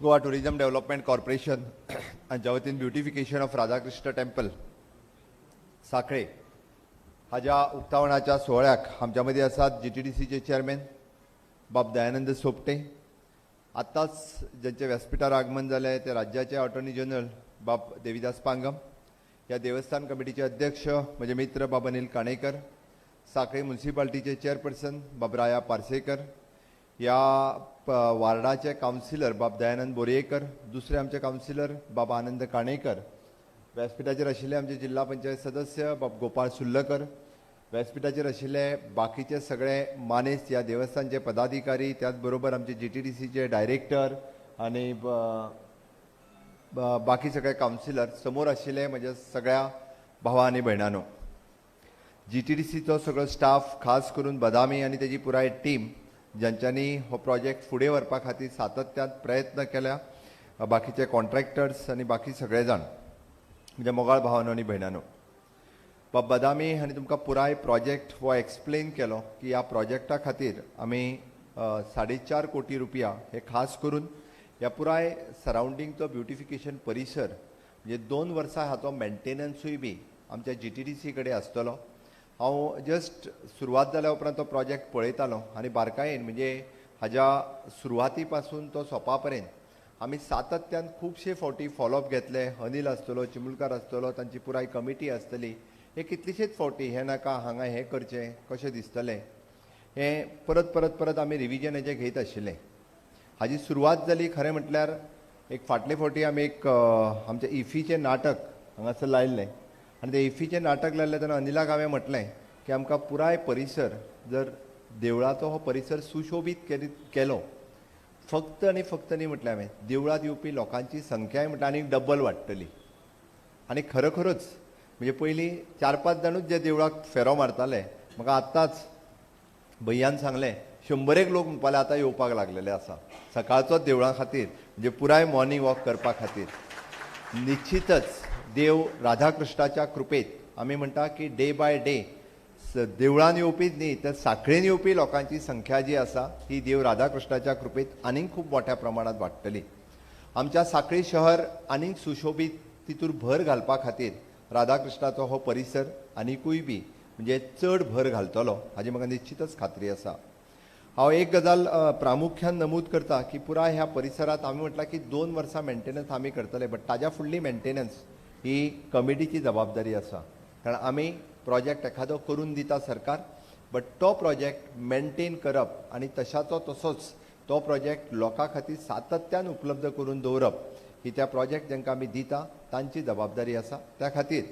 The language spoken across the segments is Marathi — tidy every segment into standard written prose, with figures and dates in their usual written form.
गोवा टुरिझम डेव्हलपमेंट कॉर्पोरेशन हांच्या वतीन ब्युटिफिकेशन ऑफ राधाकृष्ण टेम्पल साखळे हाज्या उक्तावणाच्या सोहळ्याक आमच्या मदीं आसात GTDCचे चेअरमॅन बाब दयानंद सोपटे, आतांच ज्यांचे व्यासपीठार आगमन जालें ते राज्याचे अटॉर्नी जनरल बाब देविदास पांगम, ह्या देवस्थान कमिटीचे अध्यक्ष म्हजे मित्र बाब अनिल काणेकर, साखळे म्युनिसिपालिटीचे चेअरपर्सन बाब राया पार्सेकर, ह्या वार्डाचे कावन्सिलर बाब दयानंद बोरयेकर, दुसरे आमचे कावन्सिलर बाब आनंद काणेकर, व्यासपीठाचेर आशिल्ले आमचे जिल्हा पंचायत सदस्य बाब गोपाळ सुर्लकर, व्यासपीठाचेर आशिल्ले बाकीचे सगळे मानेस्त ह्या देवस्थानचे पदाधिकारी, त्याच बरोबर आमचे GTDCचे डायरेक्टर आनी बाकी सगळे कावन्सिलर, समोर आशिल्ले म्हज्या सगळ्या भावां आनी भयणांनो, GTDCचो सगळो स्टाफ, खास करून बदामी आनी तेजी पुराय टीम ज्यांच्यांनी हो प्रोजेक्ट फुडें व्हरपा खातीर सातत्यान प्रयत्न केल्या, बाकीचे कॉन्ट्रॅक्टर्स आनी बाकी सगळे जाण म्हणजे मोगाळ भावांनो आनी भयणांनो, बाब बदामी हांणी तुमकां पुराय प्रोजेक्ट हो एक्सप्लेन केलो की ह्या प्रोजेक्टा खातीर आमी 4.5 कोटी रुपया हे खास करून ह्या पुराय सरावंडिंगचो ब्युटिफिकेशन परिसर म्हणजे 2 वर्सां हाचो मेंटेनन्सूय बी आमच्या GTDC कडेन आसतलो. हांव जस्ट सुरवात जाल्या उपरांत तो प्रोजेक्ट पळयतालो आनी बारकायेन म्हणजे हाज्या सुरवाती पासून तो सोंपा पर्यंत आमी सातत्यान खुबशे फावटी फॉलोअप घेतले. अनिल आसतलो, चिमुलकार आसतलो, तांची पुराय कमिटी आसतली. हे कितलीशीच फावटी हे नाका हांगा हें करचें कशें दिसतलें हें परत परत परत आमी रिविजन हेजें घेयत आशिल्ले. हाजी सुरवात जाली खरें म्हटल्यार एक फाटले फावटी आमी एक आमचें इफीचें नाटक हांगासर लायिल्लें आनी तें इफीचें नाटक लायिल्लें तेन्ना अनिलाक हांवें म्हटलें की आमकां पुराय परिसर जर देवळाचो हो परिसर सुशोभीत केलो फक्त आनी फक्त न्ही म्हटलें हांवें, देवळांत येवपी लोकांची संख्याय म्हटल्यार आनीक डबल वाडटली. आनी खरोखरच म्हणजे पयलीं 4-5 जाणूच जे देवळाक फेरो मारताले, म्हाका आत्ताच भैयान सांगलें 100 लोक म्हणपाले आतां येवपाक लागलेले आसा सकाळचोच देवळा खातीर म्हणजे पुराय मॉर्निंग वॉक करपा खातीर. निश्चितच देव राधाकृष्णाच्या कृपेत आमी म्हणटा की डे बाय डे देवळान येवपीच न्ही तर साखळेन येवपी लोकांची संख्या जी आसा ही देव राधाकृष्णाच्या कृपेत आनीक खूब मोठ्या प्रमाणात वाडटली. आमच्या साखळी शहर आनीक सुशोभीत तितूर भर घालपा खातीर राधाकृष्णाचो हो परिसर आनिकूय बी म्हणजे चड भर घालतलो हाजी म्हाका निश्चितच खात्री आसा. हांव एक गजाल प्रामुख्यान नमूद करता की पुराय ह्या परिसरात आमी म्हटलां की 2 वर्सां मेंटेनन्स आमी करतले, बट ताज्या फुडली मेंटेनन्स ही कमिटीची जबाबदारी आसा. कारण आमी प्रोजेक्ट एखादो करून दिता सरकार, बट तो प्रोजेक्ट मेंटेन करप आनी तशाचो तसोच तो प्रोजेक्ट लोकां खातीर सातत्यान उपलब्ध करून दवरप ही त्या प्रोजेक्ट जांकां आमी दिता तांची जबाबदारी आसा. त्या खातीर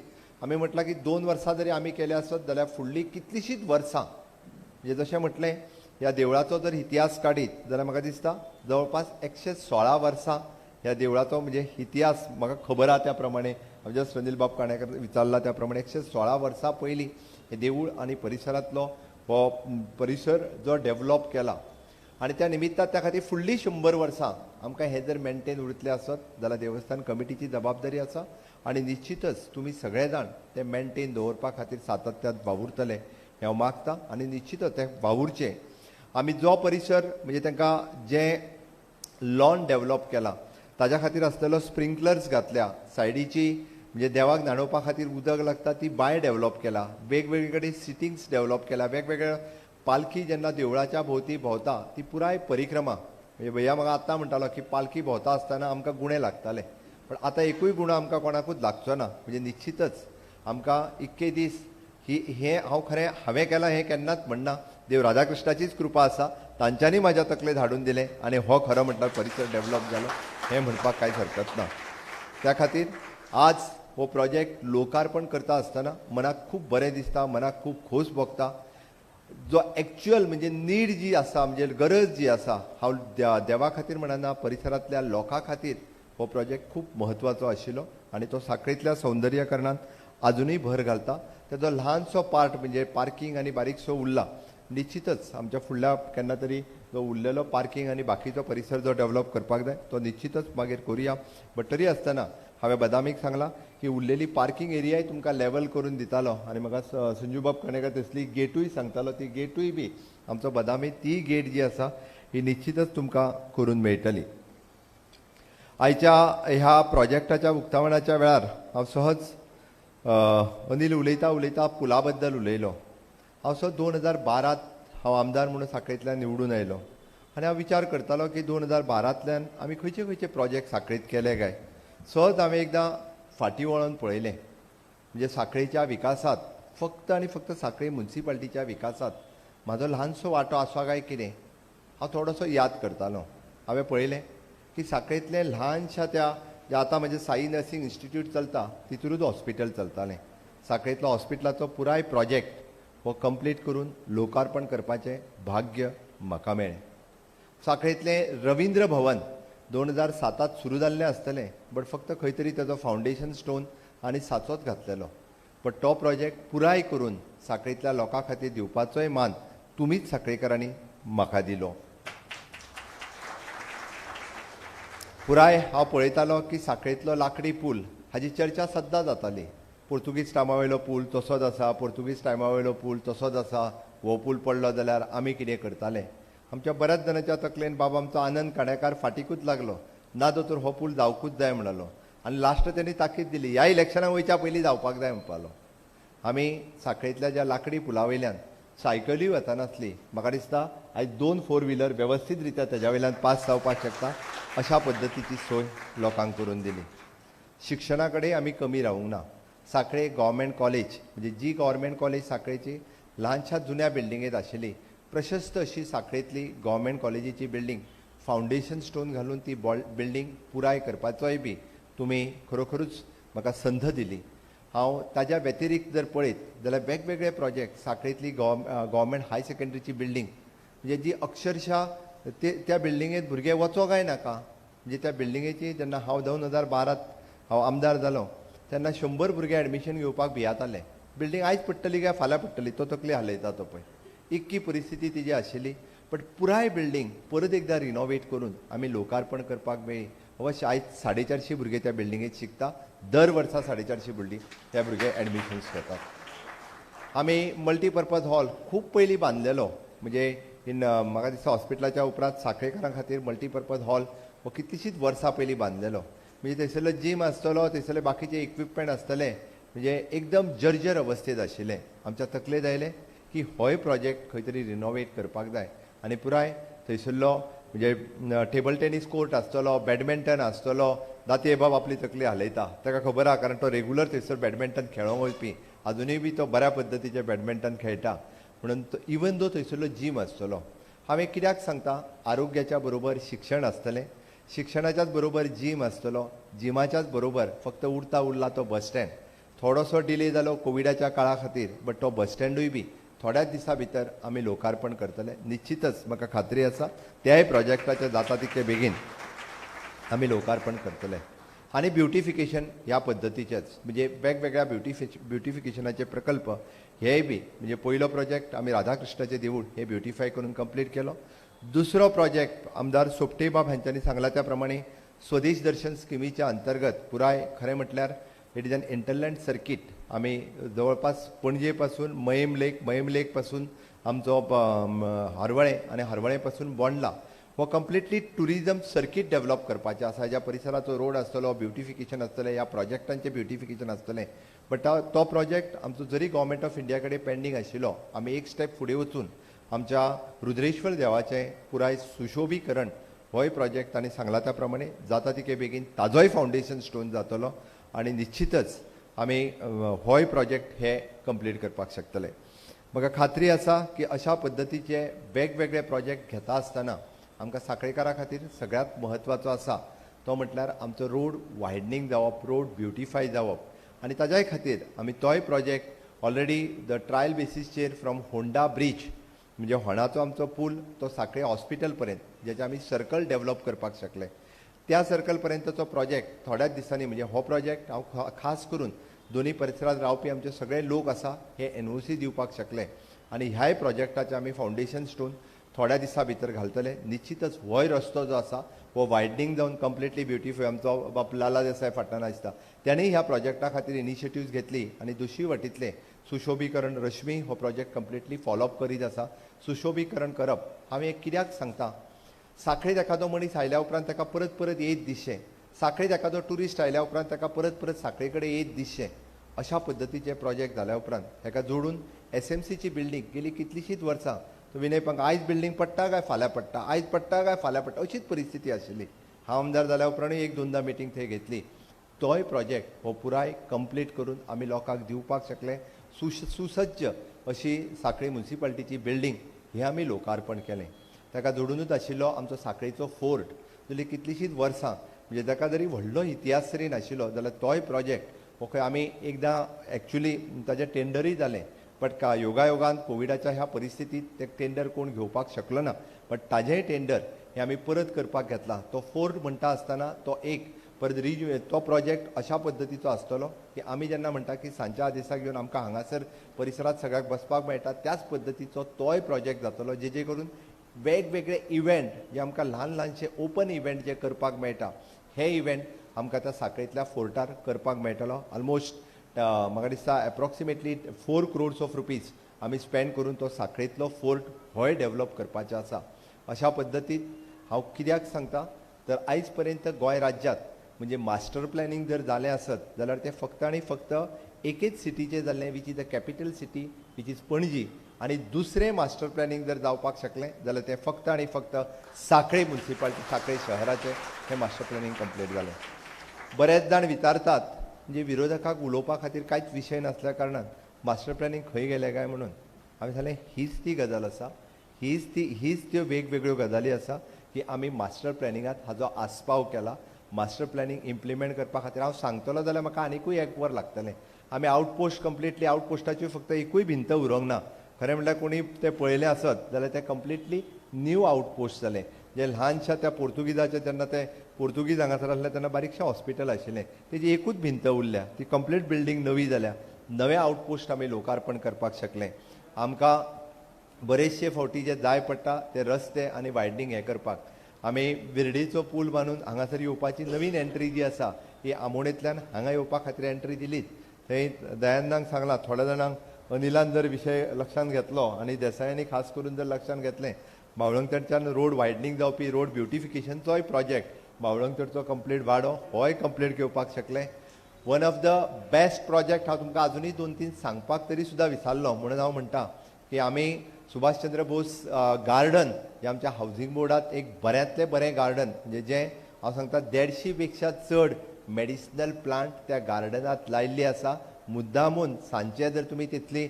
आमी म्हटलां की 2 वर्सां जरी आमी केले आसत जाल्यार फुडलीं कितलींशींच वर्सां म्हणजे जशें म्हटलें ह्या देवळाचो जर इतिहास काडीत जाल्यार म्हाका दिसता जवळपास 116 वर्सां ह्या देवळाचो म्हणजे इतिहास म्हाका खबर आहा त्या प्रमाणे म्हणजे सुनील बाब काणेकर विचारला त्या प्रमाणे 116 वर्सां पयलीं हे देवूळ आनी परिसरांतलो हो परिसर जो डेव्हलप केला आनी त्या निमित्तान त्या खातीर फुडलीं 100 वर्सां आमकां हे जर मेंटेन उरतलें आसत जाल्यार देवस्थान कमिटीची जबाबदारी आसा आनी निश्चितच तुमी सगळे जाण ते मेंटेन दवरपा खातीर सातत्यान वावुरतले हें हांव मागतां आनी निश्चितच ते वावुरचें. आमी जो परिसर म्हणजे तांकां जें लॉन डेव्हलप केलां ताज्या खातीर आसतलो स्प्रिंकलर्स घातल्या, सायडीची म्हणजे देवाक न्हाणोवपा खातीर उदक लागता ती बांय डेव्हलप केला, वेगवेगळे कडेन सिटिंग्स डेव्हलप केला, वेगवेगळ्या पालखी जेन्ना देवळाच्या भोंवती भोंवता ती पुराय परिक्रमा म्हणजे भैया म्हाका आत्तां म्हणटालो की पालखी भोंवता आसतना आमकां गुणे लागताले, पण आतां एकूय गुणो आमकां कोणाकूच लागचो ना. म्हणजे निश्चितच आमकां इतके दीस हें हांव खरें हांवें केलां हें केन्नाच म्हणना, देव राधाकृष्णाचीच कृपा आसा, तांच्यांनी म्हाज्या तकलेंत हाडून दिलें आनी हो खरो म्हटल्यार परिसर डेव्हलप जालो हें म्हणपाक कांयच हरकत ना. त्या खातीर आज हो प्रोजेक्ट लोकार्पण करता आसतना मनाक खूब बरें दिसता, मनाक खूब खोस भोगता. जो एक्चुअल म्हणजे नीड जी आसा म्हणजे गरज जी आसा हांव देवा खातीर म्हणना परिसरांतल्या लोकां खातीर हो प्रोजेक्ट खूब म्हत्वाचो आशिल्लो आनी तो साखळेंतल्या सौंदर्यकरणांत आजुनूय भर घालता. तेजो ल्हानसो पार्ट म्हणजे पार्किंग आनी बारीकसो उरला. निश्चितच आमच्या फुडल्या केन्ना तरी जो उरलेलो पार्किंग आनी बाकीचो परिसर जो डेव्हलप करपाक जाय तो निश्चितच मागीर करुया. बट तरी आसतना हांवें बदामीक सांगलां की उरलेली पार्किंग एरियाय तुमकां लेवल करून दितालो आनी म्हाका संजू बाब कणेकर तसली गेटूय सांगतालो, ती गेटूय बी आमचो बदामी ती गेट जी आसा ही निश्चितच तुमकां करून मेळटली. आयच्या ह्या प्रोजेक्टाच्या उक्तावणाच्या वेळार हांव सहज अनिल उलयता पुला बद्दल उलयलो. हांव सो 2012 हांव आमदार म्हणून सांखळेंतल्यान निवडून आयलो आनी हांव विचार करतालो की 2012तल्यान आमी खंयचे खंयचे प्रोजेक्ट सांखळेंत केले काय. सहज हांवें एकदां फाटीं वळोन पळयलें. म्हणजे सांखळेच्या विकासात फक्त आनी फक्त सांखळे म्युनिसिपालिटीच्या विकासात म्हाजो ल्हानसो वांटो आसा काय कितें हांव थोडोसो याद करतालो. हांवें पळयलें की सांखळेंतलें ल्हानशा त्या जे आतां म्हणजे साई नर्सिंग इन्स्टिट्यूट चलता तितूरूच हॉस्पिटल चलतालें. सांखळेंतलो हॉस्पिटलाचो पुराय प्रोजेक्ट हो कंप्लीट करून लोकार्पण करपाचें भाग्य म्हाका मेळ्ळें. सांखळेंतलें रवींद्र भवन 2007 सुरू जाल्लें आसतलें बट फक्त खंय तरी ताजो फावंडेशन स्टोन आनी साचोच घातलेलो. बट तो प्रोजेक्ट पुराय करून सांखळेंतल्या लोकां खातीर दिवपाचोय मान तुमीच सांखळेकरांनी म्हाका दिलो. पुराय हांव पळयतालो की सांखळेंतलो लांकडी पूल हाची चर्चा सद्दां जाताली. पोर्तुगीज टायमा वयलो पूल तसोच आसा, पोर्तुगीज टायमा वयलो पूल तसोच आसा, हो पूल पडलो जाल्यार आमी कितें करताले. आमच्या बऱ्याच जाणांच्या तकलेन बाबा आमचो आनंद काणेकार फाटीकूच लागलो, ना दोतोर हो पूल जावकूच जाय म्हणलो आनी लास्ट तेणी ताकीद दिली ह्या इलेक्शनाक वयच्या पयलीं जावपाक जाय म्हणपालो. आमी सांखळेंतल्या ज्या लांकडी पुला वयल्यान सायकली वतानासली म्हाका दिसता आयज 2 4 व्हिलर वेवस्थीत रित्या तेज्या वयल्यान पास जावपाक शकता अशा पद्दतीची सोय लोकांक करून दिली. शिक्षणा कडेन आमी कमी रावूंक ना. सांखळे गव्हर्मेंट कॉलेज म्हणजे जी गव्हर्मेंट कॉलेज सांखळेची ल्हानशा जुन्या बिल्डिंगेत आशिल्ली प्रशस्त अशी सांखळेंतली गव्हर्मेंट कॉलेजीची बिल्डींग फावंडेशन स्टोन घालून ती बिल्डींग पुराय करपाचोय बी तुमी खरोखरूच म्हाका संद दिली. हांव ताज्या व्यतिरिक्त जर पळयत जाल्यार वेगवेगळे प्रोजेक्ट सांखळेंतली गव्हर्मेंट हाय सेकंडरीची बिल्डींग म्हणजे जी अक्षरशा त्या बिल्डिंगेंत भुरगे वचो काय नाका. म्हणजे त्या बिल्डिंगेची जेन्ना हांव 2012 हांव आमदार जालो तेन्ना 100 भुरगे एडमिशन घेवपाक भियाताले. बिल्डींग आयज पडटली काय फाल्यां पडटली तो तकली हालयता तो पळय इतकी परिस्थिती तिची आशिल्ली. बट पुराय बिल्डींग परत एकदां रिनोवेट करून आमी लोकार्पण करपाक मेळ्ळी. अवश्य आयज 450 भुरगे त्या बिल्डिंगेत शिकता. दर वर्सा 450 भुरगीं त्या भुरगे एडमिशन्स घेतात. आमी मल्टीपर्पज हॉल खूब पयलीं बांदलेलो म्हणजे म्हाका दिसता हॉस्पिटलाच्या उपरांत सांखळेकारां खातीर मल्टीपर्पज हॉल हो कितलींशींच वर्सां पयलीं बांदलेलो. म्हणजे थंयसरलो जीम आसतलो, थंयसरले बाकीचे इक्विपमेंट आसतले म्हणजे एकदम जर्जर अवस्थेत आशिल्ले. आमच्या तकलेंत आयलें की होय प्रोजेक्ट खंय तरी रिनोवेट करपाक जाय आनी पुराय थंयसरलो म्हणजे टेबल टेनीस कोर्ट आसतलो, बॅडमिंटन आसतलो. दाते बाब आपली तकली हालयता ताका खबर आहा कारण तो रेगुलर थंयसर बॅडमिंटन खेळोंक वचपी अजुनूय बी तो बऱ्या पद्दतीचें बॅडमिंटन खेळटा म्हणून इवन दो थंयसरलो जीम आसतलो. हांवें कित्याक सांगता आरोग्याच्या बरोबर शिक्षण आसतलें, शिक्षणाच्याच बरोबर जीम आसतलो, जिमाच्याच बरोबर फक्त उरता उरला तो बस स्टँड. थोडोसो डिले जालो कोविडाच्या काळा खातीर बट तो बस स्टँडूय बी थोड्याच दिसा भितर आमी लोकार्पण करतले. निश्चितच म्हाका खात्री आसा त्याय प्रोजेक्टाचे जाता तितले बेगीन आमी लोकार्पण करतले. आनी ब्युटिफिकेशन ह्या पद्दतीचेच म्हणजे वेगवेगळ्या ब्युटिफिकेशनाचे प्रकल्प हेय बी म्हणजे पयलो प्रोजेक्ट आमी राधाकृष्णाचें देवूळ हे ब्युटिफाय करून कंप्लीट केलो. दुसरो प्रोजेक्ट आमदार सोपटे बाब हांच्यांनी सांगला त्या प्रमाणे स्वदेश दर्शन स्किमीच्या अंतर्गत पुराय खरें म्हटल्यार इट इज एन इंटरलँड सर्कीट. आमी जवळपास पणजे पासून मयम लेक पासून आमचो हरवळे आनी हरवळे पासून बोंडला हो कंप्लिटली टुरिजम सर्कीट डेव्हलप करपाचें आसा. ज्या परिसराचो रोड आसतलो ब्युटिफिकेशन आसतलें ह्या प्रोजेक्टांचें ब्युटिफिकेशन आसतलें. बट तो प्रोजेक्ट आमचो जरी गव्हर्मेंट ऑफ इंडिया कडेन पेंडींग आशिल्लो आमी एक स्टेप फुडें वचून आमच्या रुद्रेश्वर देवाचें पुराय सुशोभीकरण होय प्रोजेक्ट तांणी सांगला त्या प्रमाणे जाता तितके बेगीन ताजोय फावंडेशन स्टोन जातलो आनी निश्चितच आमी होय प्रोजेक्ट हे कंप्लीट करपाक शकतले. म्हाका खात्री आसा की अशा पद्दतीचे वेगवेगळे प्रोजेक्ट घेता आसतना आमकां सांखळेकारां खातीर सगळ्यांत म्हत्वाचो आसा तो म्हटल्यार आमचो रोड वायडनींग जावप, रोड ब्युटिफाय जावप आनी ताज्याय खातीर आमी तोय प्रोजेक्ट ऑलरेडी द ट्रायल बेसीसचेर फ्रॉम होंडा ब्रीज म्हणजे होणाचो आमचो पूल तो सांखळे हॉस्पिटल पर्यंत जेचे आमी सर्कल डेव्हलप करपाक शकले. त्या सर्कल पर्यंतचो प्रोजेक्ट थोड्याच दिसांनी म्हणजे हो प्रोजेक्ट हांव खास करून दोनी परिसरांत रावपी आमचे सगळे लोक आसा हे एनओसी दिवपाक शकले आनी ह्याय प्रोजेक्टाचे आमी फावंडेशन स्टोन थोड्या दिसा भितर घालतले. निश्चितच होय रस्तो जो आसा हो वायडनींग जावन कंप्लिटली ब्युटिफाय आमचो बाप लाला देसाय फाटल्यान आसता त्यांनी ह्या प्रोजेक्टा खातीर इनिशिएटिव्ज घेतली आनी दुसरी वटींतले सुशोभीकरण रश्मी हो प्रोजेक्ट कंप्लिटली फॉलोअप करीत आसा. सुशोभीकरण करप हांवें एक कित्याक सांगता सांखळेंत एखादो मनीस आयल्या उपरांत ताका परत परत येत दिसचें साखळेत एखादो ट्युरिस्ट आयल्या उपरांत ताका परत परत साखळे कडेन येत दिसचें अशा पद्दतीचे प्रोजेक्ट जाल्या उपरांत हेका जोडून एसएमसीची बिल्डींग गेली कितलीशींच वर्सां तो विनय पंक आयज बिल्डींग पडटा काय फाल्यां पडटा, आयज पडटा काय फाल्यां पडटा अशीच परिस्थिती आशिल्ली. हांव आमदार जाल्या उपरांतूय एक दोनदा मिटींग थंय घेतली. तोय प्रोजेक्ट हो पुराय कंप्लीट करून आमी लोकांक दिवपाक शकले. सुसज्ज अशी साखळी म्युन्सिपाल्टीची बिल्डींग ही आमी लोकार्पण केलें. ताका जोडूनच आशिल्लो आमचो साखळेचो फोर्ट गेली कितलीशींच वर्सां म्हणजे ताका जरी व्हडलो इतिहास जरी नाशिल्लो जाल्यार तोय प्रोजेक्ट हो खंय आमी एकदां एक्चुली ताजें टेंडरूय जालें बट योगायोगान कोविडाच्या ह्या परिस्थितीत ते टेंडर कोण घेवपाक शकलो ना. बट ताजेंय टेंडर हे आमी परत करपाक घेतला. तो फोर्ट म्हणटा आसतना तो एक परत तो प्रोजेक्ट अशा पद्दतीचो आसतलो की आमी जेन्ना म्हणटा की सांच्या दिसाक येवन आमकां हांगासर परिसरांत सगळ्याक बसपाक मेळटा त्याच पद्दतीचो तोय प्रोजेक्ट जातलो जेजे करून वेगवेगळे इव्हेंट जे आमकां ल्हान ल्हानशे ओपन इव्हेंट जे करपाक मेळटा हे इव्हेंट आमकां त्या साखळेंतल्या फोर्टार करपाक मेळटलो. ऑलमोस्ट म्हाका दिसता एप्रॉक्सिमेटली 4 crores of rupees आमी स्पेंड करून तो साखळेंतलो फोर्ट होय डेवलप करपाचो आसा. अशा पद्दतीन हांव कित्याक सांगता तर आयज पर्यंत गोंय राज्यांत म्हणजे मास्टर प्लॅनिंग जर जालें आसत जाल्यार तें फक्त आनी फक्त एकेच सिटीचें जाल्लें which is the capital city which is Panaji. आनी दुसरें मास्टर प्लॅनिंग जर जावपाक शकलें जाल्यार तें फक्त आनी फक्त साखळे म्युन्सिपाल्टी साखळे शहराचें हें मास्टर प्लॅनिंग कंप्लीट जालें. बरेच जाण विचारतात म्हणजे विरोधकाक उलोवपा खातीर कांयच विशय नासल्या कारणान मास्टर प्लॅनिंग खंय गेलें काय म्हणून हांवें सांगलें हीच ती गजाल आसा. हीच त्यो वेगवेगळ्यो गजाली आसा की आमी मास्टर प्लॅनिंगांत हाजो आस्पाव केला. मास्टर प्लॅनिंग इम्प्लिमेंट करपा खातीर हांव सांगतलो जाल्यार म्हाका आनिकूय 1 वर लागतलें. आमी आउटपोस्ट कंप्लिटली आउटपोस्टाची फक्त एकूय भिंत उरोंक ना. खरें म्हणल्यार कोणी तें पळयलें आसत जाल्यार तें कंप्लिटली न्यू आउटपोस्ट जालें. जे ल्हानशा त्या पोर्तुगीजाचे जेन्ना ते पोर्तुगीज हांगासर आसले तेन्ना बारीकशें हॉस्पिटल आशिल्लें तेजी एकूच भिंत उरल्या ती कंप्लीट बिल्डींग नवी जाल्या. नवे आउटपोस्ट आमी लोकार्पण करपाक शकले. आमकां बरेचशे फावटी जे जाय पडटा ते रस्ते आनी वायडनींग हें करपाक आमी विर्डेचो पूल बांदून हांगासर येवपाची नवीन एंट्री जी आसा ही आमोणेंतल्यान हांगा येवपा खातीर एंट्री दिलीच. थंय दयानंदांक सांगलां थोड्या जाणांक अनिलान जर विशय लक्षांत घेतलो आनी देसायांनी खास करून जर लक्षांत घेतलें बावळंगतच्यान रोड वायडनींग जावपी रोड ब्युटिफिकेशनचोय प्रोजेक्ट बावळंगतचो कंप्लीट वाडो होय कंप्लीट घेवपाक शकले. One of the best project हांव तुमकां आजुनूय 2-3 सांगपाक तरी सुद्दां विसरलो म्हणून हांव म्हणटा की आमी सुभाषचंद्र बोस गार्डन जे आमच्या हावजींग बोर्डात एक बऱ्यांतलें बरें गार्डन म्हणजे जें हांव सांगता 150 पेक्षा चड मेडिसिनल प्लांट त्या गार्डनांत लायिल्ली आसा. मुद्दामून सांचे जर तुमी तितली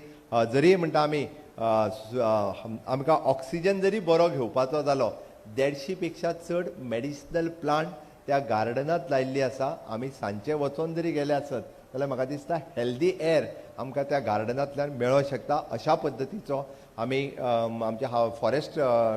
जरी म्हणटा आमी आमकां ऑक्सिजन जरी बरो घेवपाचो जालो 150 पेक्षा चड मेडिसिनल प्लांट त्या गार्डनांत लायिल्ली आसा. आमी सांचे वचोन जरी गेले आसत जाल्यार म्हाका दिसता हेल्दी एअर आमकां त्या गार्डनांतल्यान मेळोंक शकता. अशा पद्दतीचो आमी आमच्या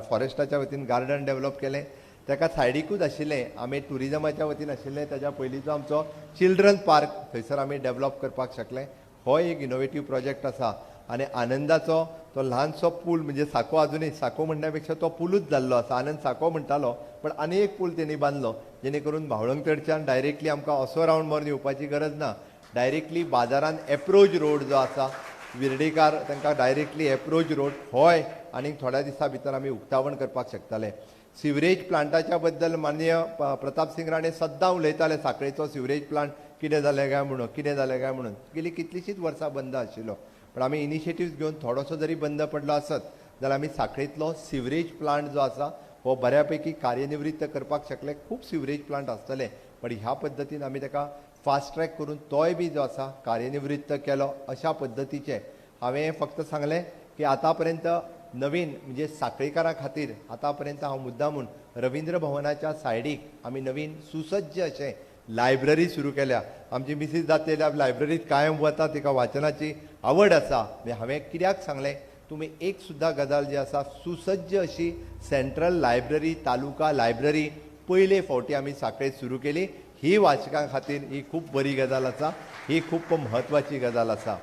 फॉरेस्टाच्या वतीन गार्डन डेवलप केलें. ताका सायडीकूच आशिल्लें आमी टुरिजमाच्या वतीन आशिल्लें ताच्या पयलींचो आमचो चिल्ड्रन पार्क थंयसर आमी डेवलप करपाक शकले. हो एक इनोवेटीव प्रोजेक्ट आसा. आनी आनंदाचो तो ल्हानसो पूल म्हणजे साको आजुनूय साको म्हणण्या पेक्षा तो पुलूच जाल्लो आसा. आनंद साको म्हणटालो पण आनी एक पूल तेणी बांदलो जेणे करून भावळंगतडच्यान डायरेक्टली आमकां असो रावंड मारून येवपाची गरज ना. डायरेक्टली बाजारांत एप्रोच रोड जो आसा विर्डेकार तांकां डायरेक्टली एप्रोच रोड होय आनी थोड्या दिसा भितर आमी उक्तावण करपाक शकताले. सिवरेज प्लांटाच्या बद्दल माननीय प्रताप सिंग राणे सद्दां उलयताले साखळेचो सिवरेज प्लांट कितें जालें काय म्हणून गेली कितलींशींच वर्सां बंद आशिल्लो. पण आमी इनिशिएटिव्ह घेवन थोडोसो जरी बंद पडलो आसत जाल्यार आमी साखळेंतलो सिवरेज प्लांट जो आसा हो बऱ्यापैकी कार्यनिवृत्त करपाक शकले. खूब सिवरेज प्लांट आसतले पण ह्या पद्दतीन आमी ताका फास्ट ट्रॅक करून तोय बी जो आसा कार्यनिवृत्त केलो. अशा पद्दतीचे हांवें फक्त सांगलें की आतां पर्यंत नवीन म्हणजे साखळीकारां खातीर आतां पर्यंत हांव मुद्दामून रवींद्र भवनाच्या सायडीक आमी नवीन सुसज्ज अशें लायब्ररी सुरू केल्या. आमची मिसीस जातलेल्या लायब्ररीत कायम वता तिका वाचनाची आवड आसा. हांवें कित्याक सांगलें तुमी एक सुद्दां गजाल जी आसा सुसज्ज अशी सेंट्रल लायब्ररी तालुका लायब्ररी पयले फावटी आमी साखळेत सुरू केली. ही वाचकां खातीर ही खूब बरी गजाल आसा. ही खूब म्हत्वाची गजाल आसा.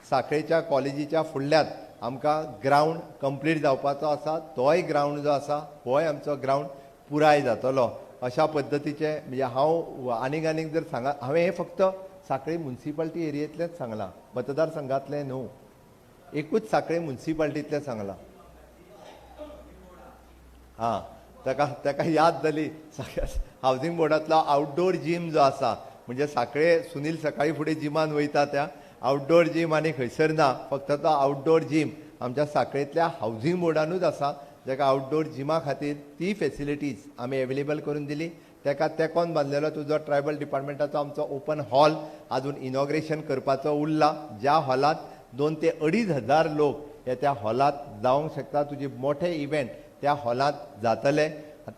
साखळेच्या कॉलेजीच्या फुडल्यान आमकां ग्रावंड कंप्लीट जावपाचो आसा. तोय ग्रावंड जो आसा होय आमचो ग्रावंड पुराय जातलो. अशा पद्दतीचे म्हणजे हांव आनीक जर सांगा हांवें हें फक्त साखळे म्युन्सिपाल्टी एरियेंतलेंच सांगलां मतदारसंघांतलें न्हू. एकूच साखळे म्युन्सिपाल्टींतलें सांगलां. ताका याद जाली हावसिंग बोर्डांतलो आउटडोर जिम जो आसा म्हणजे साखळे सुनील सकाळी फुडें जिमान वयता त्या आउटडोर जिम आनी खंयसर ना फक्त तो आउटडोर जिम आमच्या साखळेंतल्या हावसिंग बोर्डानूच आसा जाका आउटडोर जिमा खातीर ती फेसिलिटीज आमी एवेलेबल करून दिली ताका तेकोन बांदलेलो तुजो ट्रायबल डिपार्टमेंटाचो आमचो ओपन हॉल आजून इनॉग्रेशन करपाचो उरला ज्या हॉलांत 2 ते 2,500 लोक हे त्या हॉलांत जावंक शकता तुजे मोठे इव्हेंट त्या हॉलांत जातले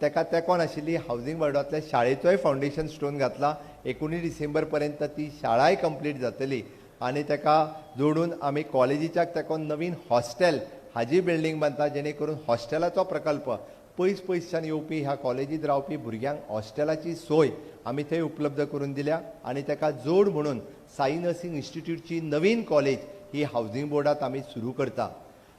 ताका तेकोन आशिल्ली हावसिंग बोर्डांतल्या शाळेचोय फावंडेशन स्टोन घातला 19 डिसेंबर पर्यंत ती शाळाय कंप्लीट जातली आनी ताका जोडून आमी कॉलेजीच्याक तेकोन नवीन हॉस्टेल हाजी बिल्डींग बांदता जेणे करून हॉस्टेलाचो प्रकल्प पयस पयसच्यान येवपी ह्या कॉलेजींत रावपी भुरग्यांक हॉस्टेलाची सोय आमी थंय उपलब्ध करून दिल्या आनी ताका जोड म्हणून साई नर्सिंग इन्स्टिट्यूटची नवीन कॉलेज ही हावसिंग बोर्डांत आमी सुरू करता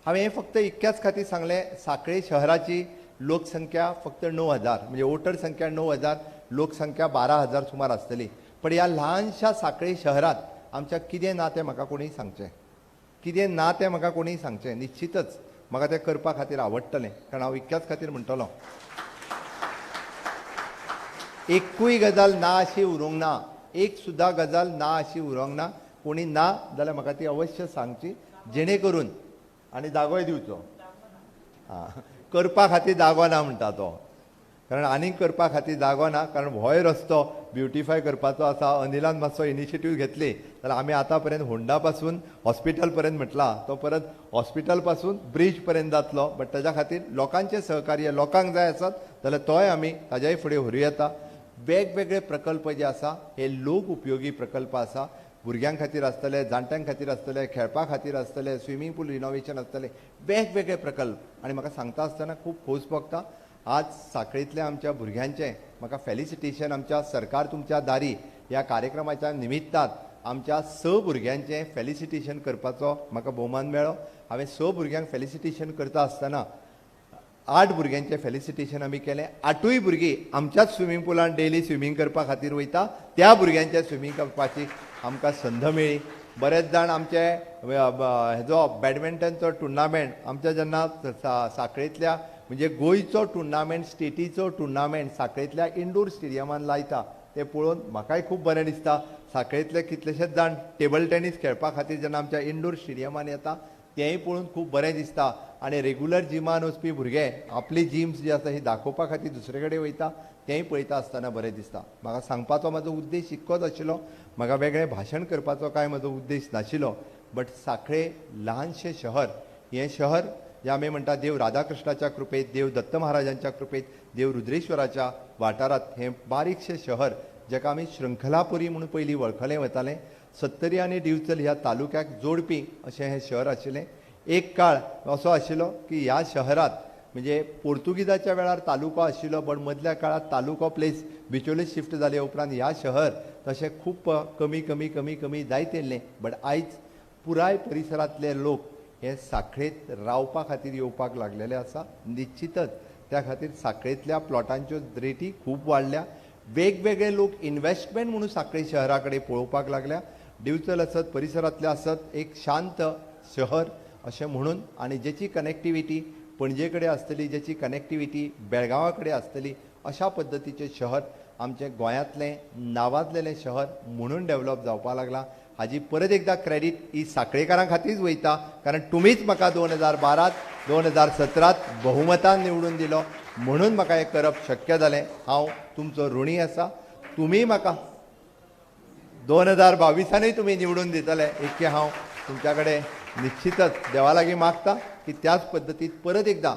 हांवें हें फक्त इतक्याच खातीर सांगलें सांखळे शहराची लोकसंख्या फक्त 9,000 म्हणजे वोटर संख्या 9,000 लोकसंख्या 12,000 सुमार आसतली पण ह्या ल्हानशा सांखळे शहरांत आमच्या कितें ना तें म्हाका कोणीय सांगचें कितें ना तें म्हाका कोणीय सांगचें निश्चितच म्हाका तें करपा खातीर आवडटलें कारण हांव इतक्याच खातीर म्हणटलों एकूय गजाल ना अशी उरूंक ना एक सुद्दां गजाल ना अशी उरोंक ना कोणी ना जाल्यार म्हाका ती अवश्य सांगची जेणे करून आनी जागोय दिवचो करपा खातीर जागो ना म्हणटा तो कारण आनीक करपा खातीर जागो ना कारण होय रस्तो ब्युटिफाय करपाचो आसा अनिलान मातसो इनिशिएटीव घेतली जाल्यार आमी आतां पर्यंत होंडा पासून हॉस्पिटल पर्यंत म्हटला तो परत हॉस्पिटल पासून ब्रिज पर्यंत जातलो बट ताच्या खातीर लोकांचें सहकार्य लोकांक जाय आसत जाल्यार तोय आमी ताज्याय फुडें व्हरू येता वेगवेगळे प्रकल्प जे आसा हे लोक उपयोगी प्रकल्प आसा भुरग्यां खातीर आसतले जाणट्यां खातीर आसतले खेळपा खातीर आसतले स्विमींग पूल रिनोवेशन आसतले वेगवेगळे प्रकल्प आनी म्हाका सांगता आसतना खूब खोस भोगता आज सांखळेंतल्या आमच्या भुरग्यांचें म्हाका फेलिसिटेशन आमच्या सरकार तुमच्या दारी ह्या कार्यक्रमाच्या निमित्तान आमच्या 6 भुरग्यांचें फेलिसिटेशन करपाचो म्हाका भोवमान मेळ्ळो हांवें 6 भुरग्यांक फेलिसिटेशन करता आसतना 8 भुरग्यांचें फेलिसिटेशन आमी केलें 8य भुरगीं आमच्याच स्विमींग पुलान डेली स्विमींग करपा खातीर वयता त्या भुरग्यांचें स्विमींग करपाची आमकां संद मेळ्ळी बरेच जाण आमचे हेजो बॅडमिंटनचो टुर्नामेंट आमच्या जेन्ना सांखळेंतल्या म्हणजे गोंयचो टुर्नामेंट स्टेटीचो टुर्नामेंट सांखळेंतल्या इंडोर स्टेडियमान लायता ते पळोवन म्हाकाय खूब बरें दिसता सांखळेंतले कितलेशेच जाण टेबल टेनीस खेळपा खातीर जेन्ना आमच्या इंडोर स्टेडियमान येता तेंय पळोवन खूब बरें दिसता आनी रेग्युलर जिमान वचपी भुरगे आपली जिम्स जी आसा ही दाखोवपा खातीर दुसरे कडेन वयता तेंय पळयता आसतना बरें दिसता म्हाका सांगपाचो म्हाजो उद्देश इतकोच आशिल्लो म्हाका वेगळें भाशण करपाचो कांय म्हजो उद्देश नाशिल्लो बट सांखळे ल्हानशें शहर हें शहर जे आमी म्हणटा देव राधाकृष्णाच्या कृपेत देव दत्त महाराजांच्या कृपेत देव रुद्रेश्वराच्या वाठारांत हें बारीकशें शहर जाका आमी श्रृंखलापुरी म्हणून पयलीं वळखलें वतालें सत्तरी आनी दिवचल ह्या तालुक्याक जोडपी अशें हें शहर आशिल्लें एक काळ असो आशिल्लो की ह्या शहरांत म्हणजे पोर्तुगीजाच्या वेळार तालुको आशिल्लो पण मदल्या काळात तालुको प्लेस बिचोले शिफ्ट जाले उपरांत ह्या शहर तशें खूब कमी कमी कमी कमी जायत येयल्लें बट आयज पुराय परिसरांतले लोक हे सांखळेंत रावपा खातीर येवपाक लागलेले आसा निश्चितच त्या खातीर सांखळेंतल्या प्लॉटांच्यो रेटी खूब वाडल्या वेगवेगळे लोक इन्वेस्टमेंट म्हणून सांखळे शहरा कडेन पळोवपाक लागल्या दिवचल आसत परिसरांतले आसत एक शांत शहर अशें म्हणून आनी जेची कनेक्टिविटी पणजे कडेन आसतली जेची कनेक्टिविटी बेळगांवा कडेन आसतली अशा पद्दतीचें शहर आमचें गोंयांतलें नावाजलेलें शहर म्हणून डेव्हलप जावपाक लागलां हाजी परत एकदा क्रेडीट ही सांखळेकारां खातीरच वयता कारण तुमीच म्हाका 2012 2017 बहुमतान निवडून दिलो म्हणून म्हाका हें करप शक्य जालें हांव तुमचो ऋणी आसा तुमी म्हाका 2022 तुमी निवडून दितले इतकें हांव तुमच्या कडेन निश्चितच देवा लागीं मागता की त्याच पद्दतीत परत एकदा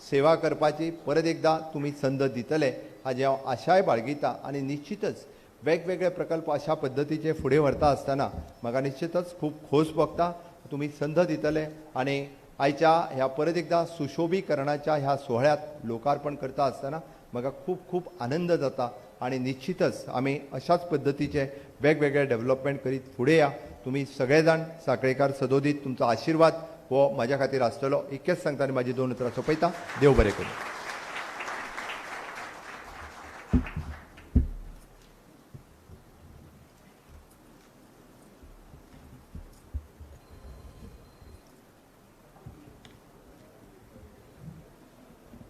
सेवा करपाची परत एकदा तुमी संद दितले हाजी हांव आशाय बाळगिता आनी निश्चितच वेगवेगळे प्रकल्प अशा पद्दतीचे फुडें व्हरता आसतना म्हाका निश्चितच खूब खोस भोगता तुमी संद दितले आनी आयच्या ह्या परत एकदा सुशोभीकरणाच्या ह्या सोहळ्यात लोकार्पण करता आसतना म्हाका खूब खूब आनंद जाता आनी निश्चितच आमी अशाच पद्दतीचे वेगवेगळे डेव्हलपमेंट करीत फुडें या तुमी सगळे जाण सांखळेकार सदोदीत तुमचो आशिर्वाद हो म्हाज्या खातीर आसतलो इतकेंच सांगता आनी म्हाजी 2 उतरां सोंपयता देव बरें करूं